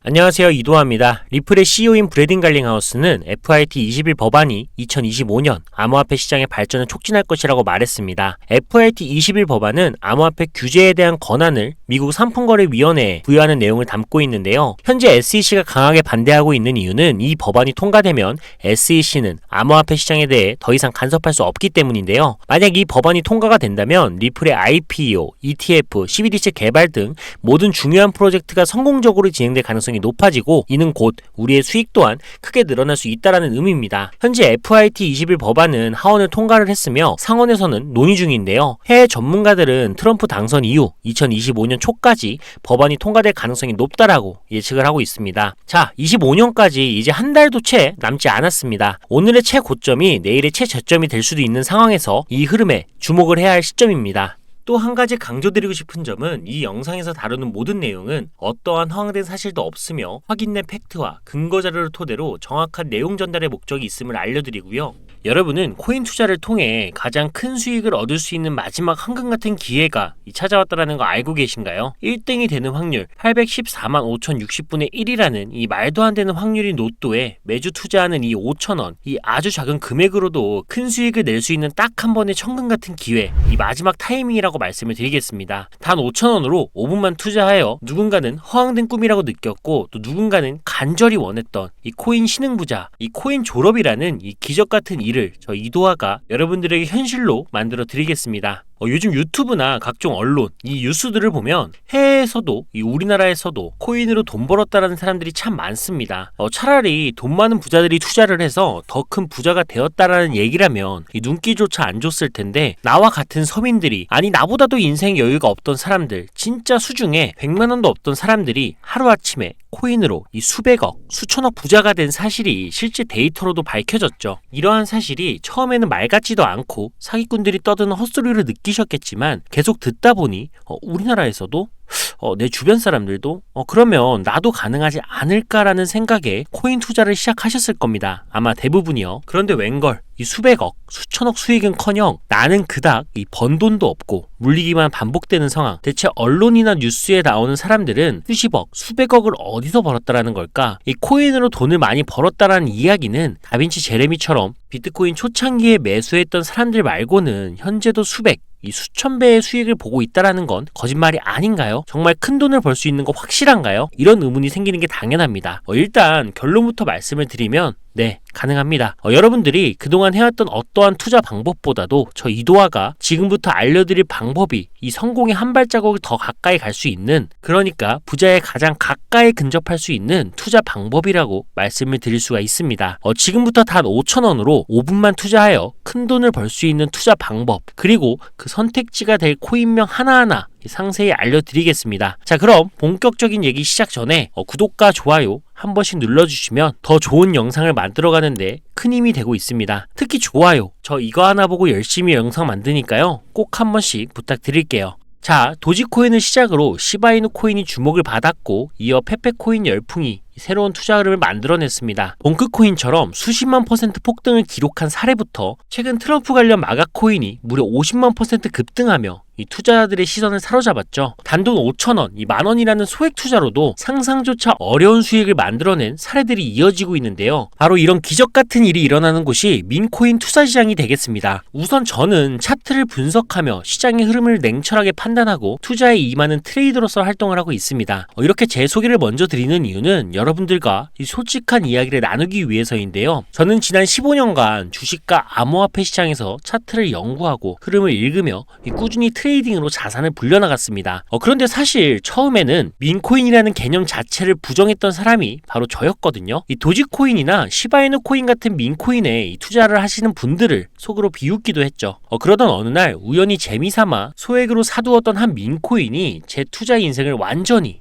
안녕하세요, 이도하입니다. 리플의 CEO인 브래든 갈링하우스는 FIT 21 법안이 2025년 암호화폐 시장의 발전을 촉진할 것이라고 말했습니다. FIT 21 법안은 암호화폐 규제에 대한 권한을 미국 상품거래위원회에 부여하는 내용을 담고 있는데요. 현재 SEC가 강하게 반대하고 있는 이유는 이 법안이 통과되면 SEC는 암호화폐 시장에 대해 더 이상 간섭할 수 없기 때문인데요. 만약 이 법안이 통과가 된다면 리플의 IPO, ETF, CBDC 개발 등 모든 중요한 프로젝트가 성공적으로 진행될 가능성이 높아지고 이는 곧 우리의 수익 또한 크게 늘어날 수 있다는 의미입니다. 현재 FIT 21 법안은 하원을 통과를 했으며 상원에서는 논의 중인데요. 해외 전문가들은 트럼프 당선 이후 2025년 초까지 법안이 통과될 가능성이 높다라고 예측을 하고 있습니다. 자, 25년까지 이제 한 달도 채 남지 않았습니다. 오늘의 최고점이 내일의 최저점이 될 수도 있는 상황에서 이 흐름에 주목을 해야 할 시점입니다. 또 한 가지 강조드리고 싶은 점은 이 영상에서 다루는 모든 내용은 어떠한 허황된 사실도 없으며 확인된 팩트와 근거 자료를 토대로 정확한 내용 전달의 목적이 있음을 알려드리고요. 여러분은 코인 투자를 통해 가장 큰 수익을 얻을 수 있는 마지막 황금 같은 기회가 찾아왔다는 거 알고 계신가요? 1등이 되는 확률 814만 5,060분의 1이라는 이 말도 안 되는 확률인 로또에 매주 투자하는 이 5,000원, 이 아주 작은 금액으로도 큰 수익을 낼 수 있는 딱 한 번의 천금 같은 기회, 이 마지막 타이밍이라고 말씀을 드리겠습니다. 단 5,000원으로 5분만 투자하여 누군가는 허황된 꿈이라고 느꼈고 또 누군가는 간절히 원했던 이 코인 신흥부자, 이 코인 졸업이라는 이 기적 같은 일을 저 이도하가 여러분들에게 현실로 만들어 드리겠습니다. 요즘 유튜브나 각종 언론, 이 뉴스들을 보면 해외에서도 이 우리나라에서도 코인으로 돈 벌었다라는 사람들이 참 많습니다. 차라리 돈 많은 부자들이 투자를 해서 더 큰 부자가 되었다라는 얘기라면 이 눈길조차 안 줬을 텐데 나와 같은 서민들이, 아니 나보다도 인생 여유가 없던 사람들, 진짜 수중에 100만 원도 없던 사람들이 하루아침에 코인으로 이 수백억, 수천억 부자가 된 사실이 실제 데이터로도 밝혀졌죠. 이러한 사실이 처음에는 말 같지도 않고 사기꾼들이 떠드는 헛소리를 느끼셨겠지만 계속 듣다 보니 우리나라에서도 내 주변 사람들도 그러면 나도 가능하지 않을까라는 생각에 코인 투자를 시작하셨을 겁니다. 아마 대부분이요. 그런데 웬걸 이 수백억, 수천억 수익은커녕 나는 그닥 이 번 돈도 없고 물리기만 반복되는 상황. 대체 언론이나 뉴스에 나오는 사람들은 수십억, 수백억을 어디서 벌었다라는 걸까? 이 코인으로 돈을 많이 벌었다라는 이야기는 다빈치 제레미처럼 비트코인 초창기에 매수했던 사람들 말고는 현재도 수백, 이 수천 배의 수익을 보고 있다라는 건 거짓말이 아닌가요? 정말 큰 돈을 벌 수 있는 거 확실한가요? 이런 의문이 생기는 게 당연합니다. 일단 결론부터 말씀을 드리면 네, 가능합니다. 여러분들이 그동안 해왔던 어떠한 투자 방법보다도 저 이도하가 지금부터 알려드릴 방법이 이 성공의 한 발자국을 더 가까이 갈 수 있는, 그러니까 부자에 가장 가까이 근접할 수 있는 투자 방법이라고 말씀을 드릴 수가 있습니다. 지금부터 단 5,000원으로 5분만 투자하여 큰 돈을 벌 수 있는 투자 방법, 그리고 그 선택지가 될 코인명 하나하나 상세히 알려드리겠습니다. 자, 그럼 본격적인 얘기 시작 전에 구독과 좋아요 한 번씩 눌러주시면 더 좋은 영상을 만들어가는데 큰 힘이 되고 있습니다. 특히 좋아요, 저 이거 하나 보고 열심히 영상 만드니까요, 꼭 한 번씩 부탁드릴게요. 자, 도지코인을 시작으로 시바이누 코인이 주목을 받았고 이어 페페코인 열풍이 새로운 투자 흐름을 만들어냈습니다. 봉크코인처럼 수십만 % 폭등을 기록한 사례부터 최근 트럼프 관련 마가코인이 무려 50만 % 급등하며 이 투자자들의 시선을 사로잡았죠. 단돈 5,000원, 이 만원이라는 소액 투자로도 상상조차 어려운 수익을 만들어낸 사례들이 이어지고 있는데요. 바로 이런 기적 같은 일이 일어나는 곳이 민코인 투자 시장이 되겠습니다. 우선 저는 차트를 분석하며 시장의 흐름을 냉철하게 판단하고 투자에 임하는 트레이더로서 활동을 하고 있습니다. 이렇게 제 소개를 먼저 드리는 이유는 여러분들과 이 솔직한 이야기를 나누기 위해서인데요. 저는 지난 15년간 주식과 암호화폐 시장에서 차트를 연구하고 흐름을 읽으며 꾸준히 트레이딩으로 자산을 불려나갔습니다. 그런데 사실 처음에는 민코인이라는 개념 자체를 부정했던 사람이 바로 저였거든요. 이 도지코인이나 시바이누 코인 같은 민코인에 투자를 하시는 분들을 속으로 비웃기도 했죠. 그러던 어느 날 우연히 재미삼아 소액으로 사두었던 한 민코인이 제 투자 인생을 완전히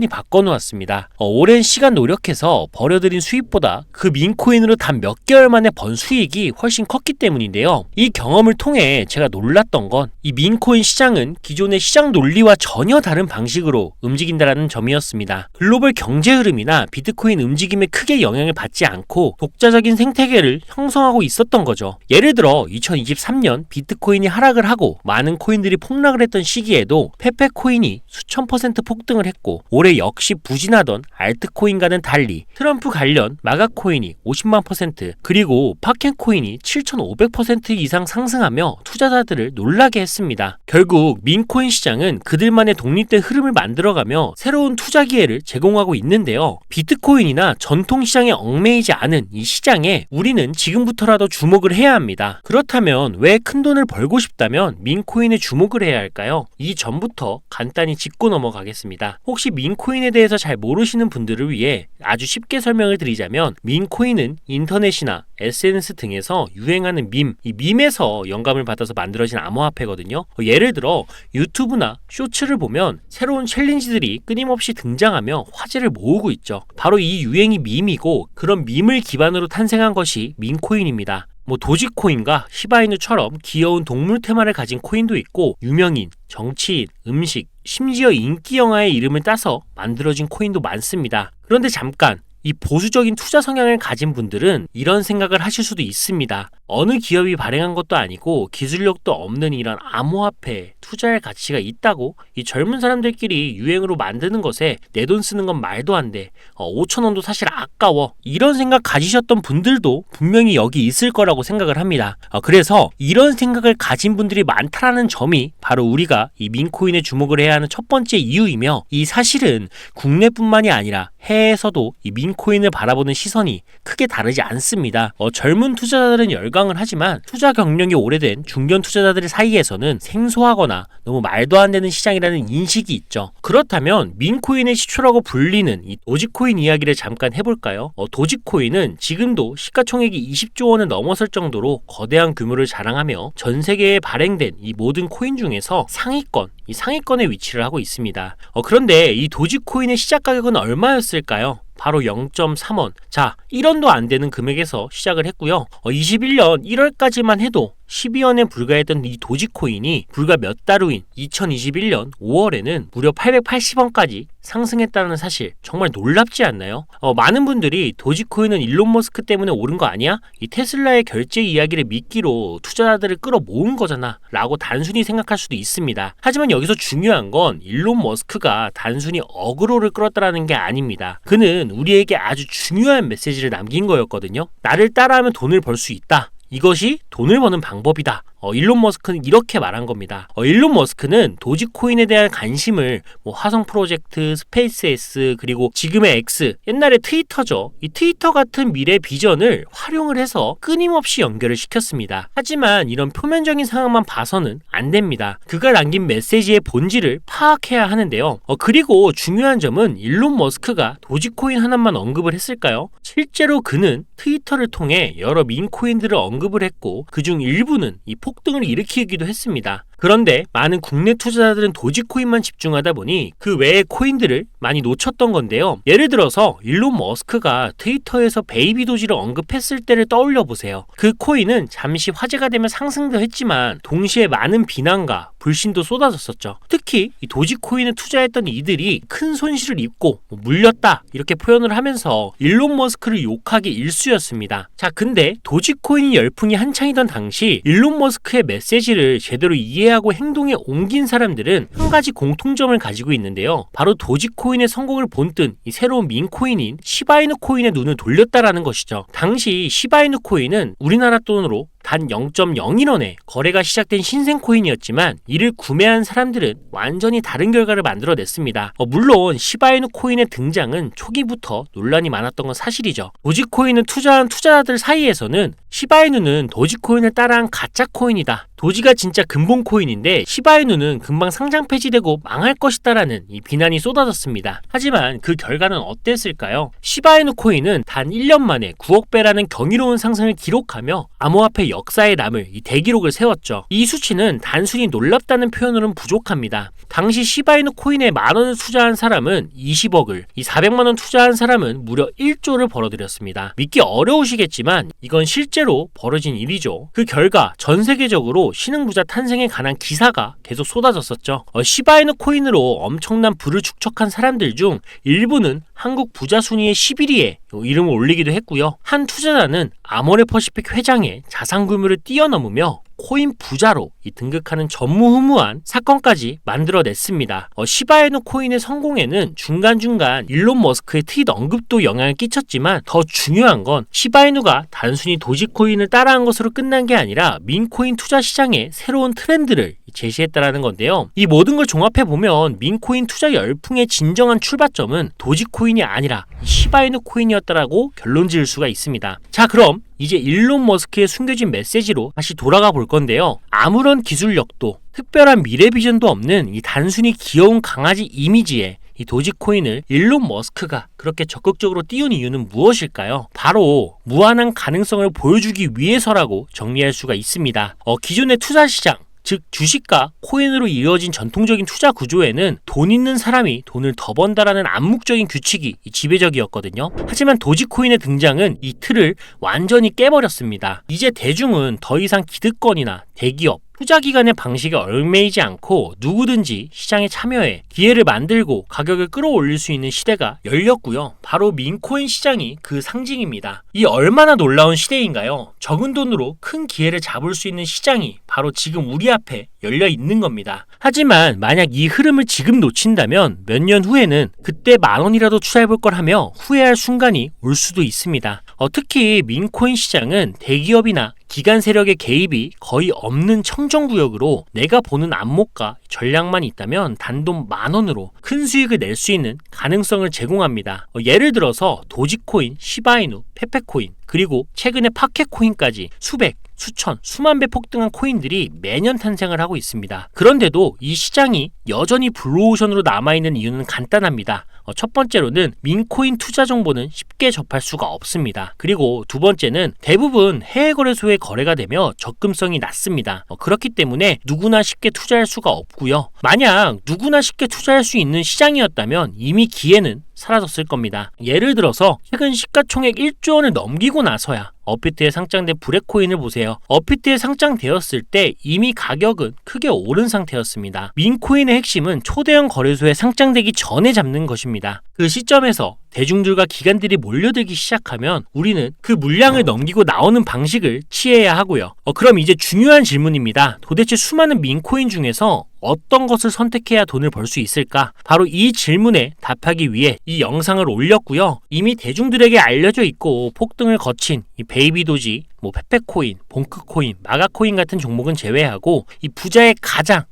바꿔놓았습니다. 오랜 시간 노력해서 벌여들인 수익보다 그 민코인으로 단 몇 개월 만에 번 수익이 훨씬 컸기 때문인데요. 이 경험을 통해 제가 놀랐던 건 이 민코인 시장은 기존의 시장 논리와 전혀 다른 방식으로 움직인다라는 점이었습니다. 글로벌 경제 흐름이나 비트코인 움직임에 크게 영향을 받지 않고 독자적인 생태계를 형성하고 있었던 거죠. 예를 들어 2023년 비트코인이 하락을 하고 많은 코인들이 폭락을 했던 시기에도 페페코인이 수천 % 폭등을 했고, 올해 역시 부진하던 알트코인과는 달리 트럼프 관련 마가코인이 50만 %, 그리고 파켄코인이 7,500% 이상 상승하며 투자자들을 놀라게 했습니다. 결국 민코인 시장은 그들만의 독립된 흐름을 만들어가며 새로운 투자 기회를 제공하고 있는데요. 비트코인이나 전통 시장에 얽매이지 않은 이 시장에 우리는 지금부터라도 주목을 해야 합니다. 그렇다면 왜 큰돈을 벌고 싶다면 민코인에 주목을 해야 할까요? 이 점부터 간단히 짚고 넘어가겠습니다. 혹시 민코인에 대해서 잘 모르시는 분들을 위해 아주 쉽게 설명을 드리자면, 민코인은 인터넷이나 SNS 등에서 유행하는 이 밈에서 영감을 받아서 만들어진 암호화폐거든요. 예를 들어 유튜브나 쇼츠를 보면 새로운 챌린지들이 끊임없이 등장하며 화제를 모으고 있죠. 바로 이 유행이 밈이고, 그런 밈을 기반으로 탄생한 것이 민코인입니다. 도지코인과 시바이누처럼 귀여운 동물 테마를 가진 코인도 있고, 유명인, 정치인, 음식, 심지어 인기 영화의 이름을 따서 만들어진 코인도 많습니다. 그런데 잠깐, 이 보수적인 투자 성향을 가진 분들은 이런 생각을 하실 수도 있습니다. 어느 기업이 발행한 것도 아니고 기술력도 없는 이런 암호화폐에 투자할 가치가 있다고? 이 젊은 사람들끼리 유행으로 만드는 것에 내 돈 쓰는 건 말도 안 돼. 5,000원도 사실 아까워. 이런 생각 가지셨던 분들도 분명히 여기 있을 거라고 생각을 합니다. 그래서 이런 생각을 가진 분들이 많다라는 점이 바로 우리가 이 민코인에 주목을 해야 하는 첫 번째 이유이며, 이 사실은 국내뿐만이 아니라 해외에서도 이 민코인을 바라보는 시선이 크게 다르지 않습니다. 젊은 투자자들은 열광을 하지만 투자 경력이 오래된 중견 투자자들 사이에서는 생소하거나 너무 말도 안 되는 시장이라는 인식이 있죠. 그렇다면 민코인의 시초라고 불리는 이 도지코인 이야기를 잠깐 해볼까요? 도지코인은 지금도 시가총액이 20조 원을 넘어설 정도로 거대한 규모를 자랑하며 전 세계에 발행된 이 모든 코인 중에서 상위권에 위치를 하고 있습니다. 그런데 이 도지코인의 시작 가격은 얼마였을까요? 바로 0.3원. 자, 1원도 안 되는 금액에서 시작을 했고요. 21년 1월까지만 해도 12원에 불과했던 이 도지코인이 불과 몇 달 후인 2021년 5월에는 무려 880원까지 상승했다는 사실, 정말 놀랍지 않나요? 많은 분들이 도지코인은 일론 머스크 때문에 오른 거 아니야? 이 테슬라의 결제 이야기를 미끼로 투자자들을 끌어모은 거잖아 라고 단순히 생각할 수도 있습니다. 하지만 여기서 중요한 건 일론 머스크가 단순히 어그로를 끌었다라는 게 아닙니다. 그는 우리에게 아주 중요한 메시지를 남긴 거였거든요. 나를 따라하면 돈을 벌 수 있다. 이것이 돈을 버는 방법이다. 일론 머스크는 이렇게 말한 겁니다. 일론 머스크는 도지코인에 대한 관심을 화성 프로젝트, 스페이스X, 그리고 지금의 X, 옛날에 트위터죠. 이 트위터 같은 미래 비전을 활용을 해서 끊임없이 연결을 시켰습니다. 하지만 이런 표면적인 상황만 봐서는 안 됩니다. 그가 남긴 메시지의 본질을 파악해야 하는데요. 그리고 중요한 점은 일론 머스크가 도지코인 하나만 언급을 했을까요? 실제로 그는 트위터를 통해 여러 민코인들을 언급을 했고, 그중 일부는 이 폭등을 일으키기도 했습니다. 그런데 많은 국내 투자자들은 도지코인만 집중하다 보니 그 외의 코인들을 많이 놓쳤던 건데요. 예를 들어서 일론 머스크가 트위터에서 베이비 도지를 언급했을 때를 떠올려 보세요. 그 코인은 잠시 화제가 되며 상승도 했지만 동시에 많은 비난과 불신도 쏟아졌었죠. 특히 이 도지코인에 투자했던 이들이 큰 손실을 입고 물렸다 이렇게 표현을 하면서 일론 머스크를 욕하기 일쑤였습니다. 자, 근데 도지코인이 열풍이 한창이던 당시 일론 머스크의 메시지를 제대로 이해하고 행동에 옮긴 사람들은 한 가지 공통점을 가지고 있는데요. 바로 도지코인의 성공을 본뜬 이 새로운 민코인인 시바이누 코인의 눈을 돌렸다라는 것이죠. 당시 시바이누 코인은 우리나라 돈으로 단 0.01원에 거래가 시작된 신생 코인이었지만 이를 구매한 사람들은 완전히 다른 결과를 만들어냈습니다. 물론 시바이누 코인의 등장은 초기부터 논란이 많았던 건 사실이죠. 도지코인을 투자한 투자자들 사이에서는 시바이누는 도지코인을 따라한 가짜 코인이다. 도지가 진짜 근본 코인인데 시바이누는 금방 상장 폐지되고 망할 것이다라는 이 비난이 쏟아졌습니다. 하지만 그 결과는 어땠을까요? 시바이누 코인은 단 1년 만에 9억 배라는 경이로운 상승을 기록하며 암호화폐 역사에 남을 이 대기록을 세웠죠. 이 수치는 단순히 놀랍다는 표현으로는 부족합니다. 당시 시바이누 코인에 10,000원을 투자한 사람은 20억을, 이 400만원 투자한 사람은 무려 1조를 벌어들였습니다. 믿기 어려우시겠지만 이건 실제로 벌어진 일이죠. 그 결과 전 세계적으로 신흥부자 탄생에 관한 기사가 계속 쏟아졌었죠. 시바이누 코인으로 엄청난 부를 축적한 사람들 중 일부는 한국 부자 순위의 11위에 이름을 올리기도 했고요. 한 투자자는 아모레퍼시픽 회장의 자산 규모를 뛰어넘으며 코인 부자로 등극하는 전무후무한 사건까지 만들어냈습니다. 시바이누 코인의 성공에는 중간중간 일론 머스크의 트윗 언급도 영향을 끼쳤지만 더 중요한 건 시바이누가 단순히 도지코인을 따라한 것으로 끝난 게 아니라 민코인 투자 시장의 새로운 트렌드를 제시했다라는 건데요. 이 모든 걸 종합해보면 민코인 투자 열풍의 진정한 출발점은 도지코인이 아니라 시바이누 코인이었다라고 결론 지을 수가 있습니다. 자, 그럼 이제 일론 머스크의 숨겨진 메시지로 다시 돌아가 볼 건데요. 아무런 기술력도 특별한 미래 비전도 없는 이 단순히 귀여운 강아지 이미지에 이 도지코인을 일론 머스크가 그렇게 적극적으로 띄운 이유는 무엇일까요? 바로 무한한 가능성을 보여주기 위해서라고 정리할 수가 있습니다. 기존의 투자 시장, 즉 주식과 코인으로 이루어진 전통적인 투자 구조에는 돈 있는 사람이 돈을 더 번다라는 암묵적인 규칙이 지배적이었거든요. 하지만 도지코인의 등장은 이 틀을 완전히 깨버렸습니다. 이제 대중은 더 이상 기득권이나 대기업, 투자기관의 방식에 얽매이지 않고 누구든지 시장에 참여해 기회를 만들고 가격을 끌어올릴 수 있는 시대가 열렸고요. 바로 민코인 시장이 그 상징입니다. 이 얼마나 놀라운 시대인가요? 적은 돈으로 큰 기회를 잡을 수 있는 시장이 바로 지금 우리 앞에 열려 있는 겁니다. 하지만 만약 이 흐름을 지금 놓친다면 몇 년 후에는 그때 10,000원이라도 투자해볼 걸 하며 후회할 순간이 올 수도 있습니다. 특히 민코인 시장은 대기업이나 기관 세력의 개입이 거의 없는 청정구역으로 내가 보는 안목과 전략만 있다면 단돈 10,000원으로 큰 수익을 낼 수 있는 가능성을 제공합니다. 예를 들어서 도지코인, 시바이누, 페페코인, 그리고 최근에 파케코인까지 수백, 수천, 수만 배 폭등한 코인들이 매년 탄생을 하고 있습니다. 그런데도 이 시장이 여전히 블루오션으로 남아있는 이유는 간단합니다. 첫 번째로는 민코인 투자 정보는 쉽게 접할 수가 없습니다. 그리고 두 번째는 대부분 해외 거래소에 거래가 되며 접근성이 낮습니다. 그렇기 때문에 누구나 쉽게 투자할 수가 없고요. 만약 누구나 쉽게 투자할 수 있는 시장이었다면 이미 기회는 사라졌을 겁니다. 예를 들어서 최근 시가총액 1조 원을 넘기고 나서야 업비트에 상장된 브레코인을 보세요. 업비트에 상장되었을 때 이미 가격은 크게 오른 상태였습니다. 민코인의 핵심은 초대형 거래소에 상장되기 전에 잡는 것입니다. 그 시점에서 대중들과 기관들이 몰려들기 시작하면 우리는 그 물량을 넘기고 나오는 방식을 취해야 하고요. 그럼 이제 중요한 질문입니다. 도대체 수많은 민코인 중에서 어떤 것을 선택해야 돈을 벌 수 있을까? 바로 이 질문에 답하기 위해 이 영상을 올렸고요. 이미 대중들에게 알려져 있고 폭등을 거친 이 베이비도지, 페페코인, 봉크코인, 마가코인 같은 종목은 제외하고 이 부자의 가장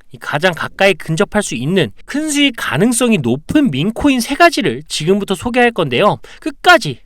가까이 근접할 수 있는 큰 수익 가능성이 높은 민코인 3가지를 지금부터 소개할 건데요. 끝까지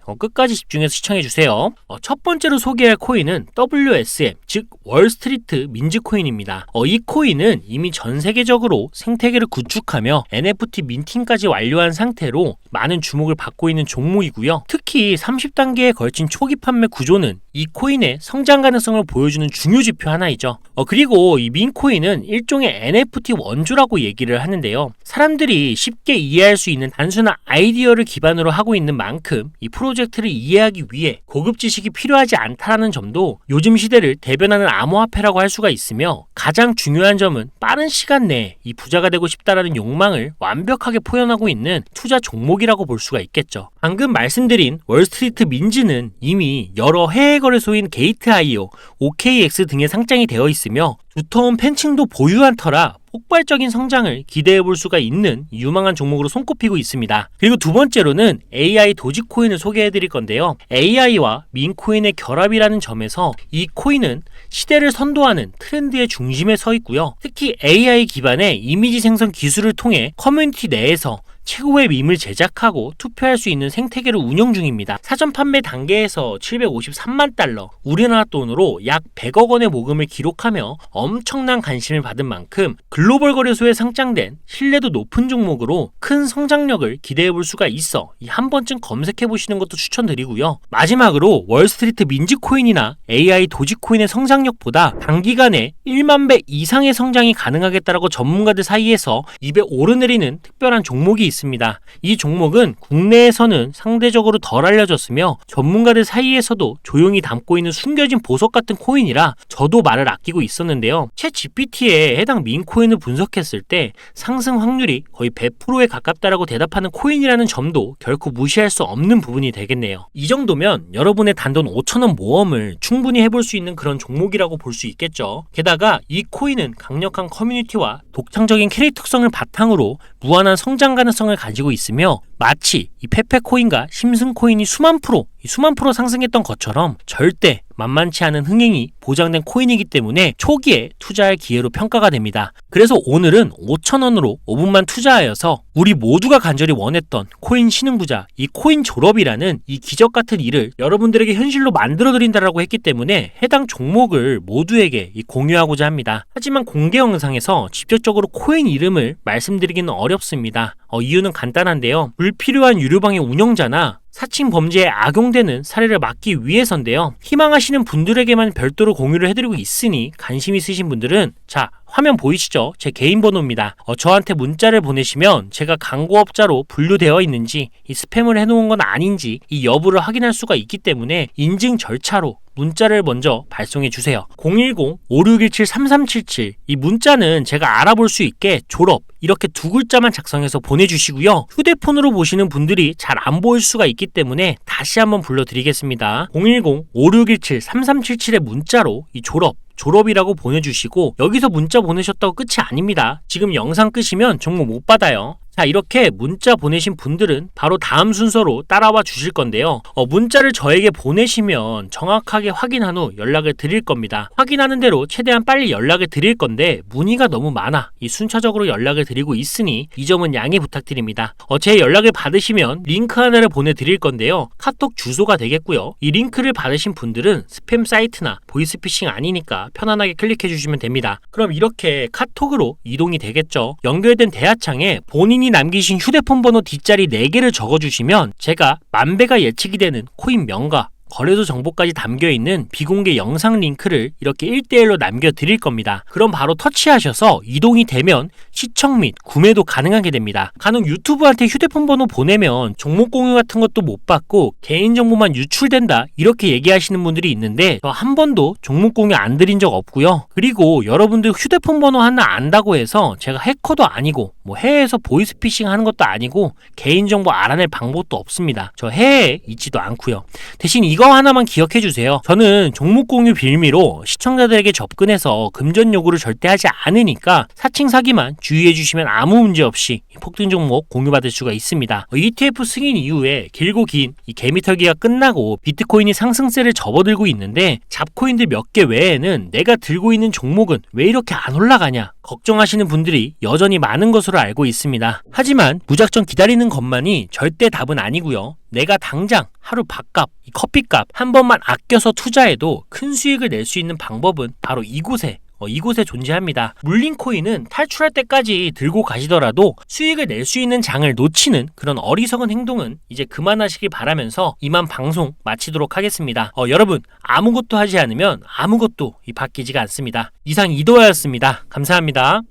집중해서 시청해주세요. 첫 번째로 소개할 코인은 WSM, 즉 월스트리트 민즈코인입니다. 이 코인은 이미 전 세계적으로 생태계를 구축하며 NFT 민팅까지 완료한 상태로 많은 주목을 받고 있는 종목이고요. 특히 30단계에 걸친 초기 판매 구조는 이 코인의 성장 가능성을 보여주는 중요 지표 하나이죠. 그리고 이 민코인은 일종의 NFT 원조라고 얘기를 하는데요. 사람들이 쉽게 이해할 수 있는 단순한 아이디어를 기반으로 하고 있는 만큼 이 프로젝트를 이해하기 위해 고급 지식이 필요하지 않다라는 점도 요즘 시대를 대변하는 암호화폐라고 할 수가 있으며, 가장 중요한 점은 빠른 시간 내에 이 부자가 되고 싶다라는 욕망을 완벽하게 표현하고 있는 투자 종목이라고 볼 수가 있겠죠. 방금 말씀드린 월스트리트 민즈는 이미 여러 해외 거래소인 게이트.io, OKX 등에 상장이 되어 있으며 두터운 팬층도 보유한 터라 폭발적인 성장을 기대해 볼 수가 있는 유망한 종목으로 손꼽히고 있습니다. 그리고 두 번째로는 AI 도지코인을 소개해 드릴 건데요. AI와 민코인의 결합이라는 점에서 이 코인은 시대를 선도하는 트렌드의 중심에 서 있고요. 특히 AI 기반의 이미지 생성 기술을 통해 커뮤니티 내에서 최고의 밈을 제작하고 투표할 수 있는 생태계를 운영 중입니다. 사전 판매 단계에서 753만 달러, 우리나라 돈으로 약 100억 원의 모금을 기록하며 엄청난 관심을 받은 만큼 글로벌 거래소에 상장된 신뢰도 높은 종목으로 큰 성장력을 기대해 볼 수가 있어 한 번쯤 검색해 보시는 것도 추천드리고요. 마지막으로 월스트리트 민지코인이나 AI 도지코인의 성장력보다 단기간에 1만 배 이상의 성장이 가능하겠다라고 전문가들 사이에서 입에 오르내리는 특별한 종목이 있습니다. 이 종목은 국내에서는 상대적으로 덜 알려졌으며 전문가들 사이에서도 조용히 담고 있는 숨겨진 보석 같은 코인이라 저도 말을 아끼고 있었는데요. 챗 GPT에 해당 밈코인을 분석했을 때 상승 확률이 거의 100%에 가깝다라고 대답하는 코인이라는 점도 결코 무시할 수 없는 부분이 되겠네요. 이 정도면 여러분의 단돈 5,000원 모험을 충분히 해볼 수 있는 그런 종목이라고 볼 수 있겠죠. 게다가 이 코인은 강력한 커뮤니티와 독창적인 캐릭터 특성을 바탕으로 무한한 성장 가능성을 가지고 있으며 마치 이 페페코인과 심슨코인이 수만 프로 상승했던 것처럼 절대 만만치 않은 흥행이 보장된 코인이기 때문에 초기에 투자할 기회로 평가가 됩니다. 그래서 오늘은 5,000원으로 5분만 투자하여서 우리 모두가 간절히 원했던 코인 신흥부자, 이 코인 졸업이라는 이 기적 같은 일을 여러분들에게 현실로 만들어 드린다라고 했기 때문에 해당 종목을 모두에게 공유하고자 합니다. 하지만 공개 영상에서 직접적으로 코인 이름을 말씀드리기는 어렵습니다. 이유는 간단한데요. 불필요한 유료방의 운영자나 사칭 범죄에 악용되는 사례를 막기 위해서인데요. 희망하시는 분들에게만 별도로 공유를 해드리고 있으니 관심 있으신 분들은 자, 화면 보이시죠? 제 개인 번호입니다. 저한테 문자를 보내시면 제가 광고업자로 분류되어 있는지 이 스팸을 해놓은 건 아닌지 이 여부를 확인할 수가 있기 때문에 인증 절차로 문자를 먼저 발송해 주세요. 010-5617-3377 이 문자는 제가 알아볼 수 있게 졸업 이렇게 두 글자만 작성해서 보내주시고요. 휴대폰으로 보시는 분들이 잘 안 보일 수가 있기 때문에 다시 한번 불러드리겠습니다. 010-5617-3377의 문자로 이 졸업이라고 보내주시고 여기서 문자 보내셨다고 끝이 아닙니다. 지금 영상 끄시면 종목 못 받아요. 자, 이렇게 문자 보내신 분들은 바로 다음 순서로 따라와 주실 건데요. 문자를 저에게 보내시면 정확하게 확인한 후 연락을 드릴 겁니다. 확인하는 대로 최대한 빨리 연락을 드릴 건데 문의가 너무 많아 이 순차적으로 연락을 드리고 있으니 이 점은 양해 부탁드립니다. 제 연락을 받으시면 링크 하나를 보내드릴 건데요. 카톡 주소가 되겠고요. 이 링크를 받으신 분들은 스팸 사이트나 보이스피싱 아니니까 편안하게 클릭해 주시면 됩니다. 그럼 이렇게 카톡으로 이동이 되겠죠. 연결된 대화창에 본인이 남기신 휴대폰 번호 뒷자리 4개를 적어주시면 제가 만배가 예측이 되는 코인 명가, 거래소 정보까지 담겨있는 비공개 영상 링크를 이렇게 1대1로 남겨드릴 겁니다. 그럼 바로 터치하셔서 이동이 되면 시청 및 구매도 가능하게 됩니다. 간혹 유튜브한테 휴대폰 번호 보내면 종목 공유 같은 것도 못 받고 개인정보만 유출된다 이렇게 얘기하시는 분들이 있는데 저 한 번도 종목 공유 안 드린 적 없고요. 그리고 여러분들 휴대폰 번호 하나 안다고 해서 제가 해커도 아니고 해외에서 보이스피싱 하는 것도 아니고 개인정보 알아낼 방법도 없습니다. 저 해외에 있지도 않고요. 대신 이거 하나만 기억해 주세요. 저는 종목 공유 빌미로 시청자들에게 접근해서 금전 요구를 절대 하지 않으니까 사칭 사기만 주의해 주시면 아무 문제 없이 폭등 종목 공유받을 수가 있습니다. ETF 승인 이후에 길고 긴 이 개미털기가 끝나고 비트코인이 상승세를 접어들고 있는데 잡코인들 몇 개 외에는 내가 들고 있는 종목은 왜 이렇게 안 올라가냐 걱정하시는 분들이 여전히 많은 것으로 알고 있습니다. 하지만 무작정 기다리는 것만이 절대 답은 아니고요. 내가 당장 하루 밥값, 이 커피값 한 번만 아껴서 투자해도 큰 수익을 낼 수 있는 방법은 바로 이곳에 존재합니다. 물린 코인은 탈출할 때까지 들고 가시더라도 수익을 낼 수 있는 장을 놓치는 그런 어리석은 행동은 이제 그만하시길 바라면서 이만 방송 마치도록 하겠습니다. 여러분 아무것도 하지 않으면 아무것도 바뀌지가 않습니다. 이상 이도하였습니다. 감사합니다.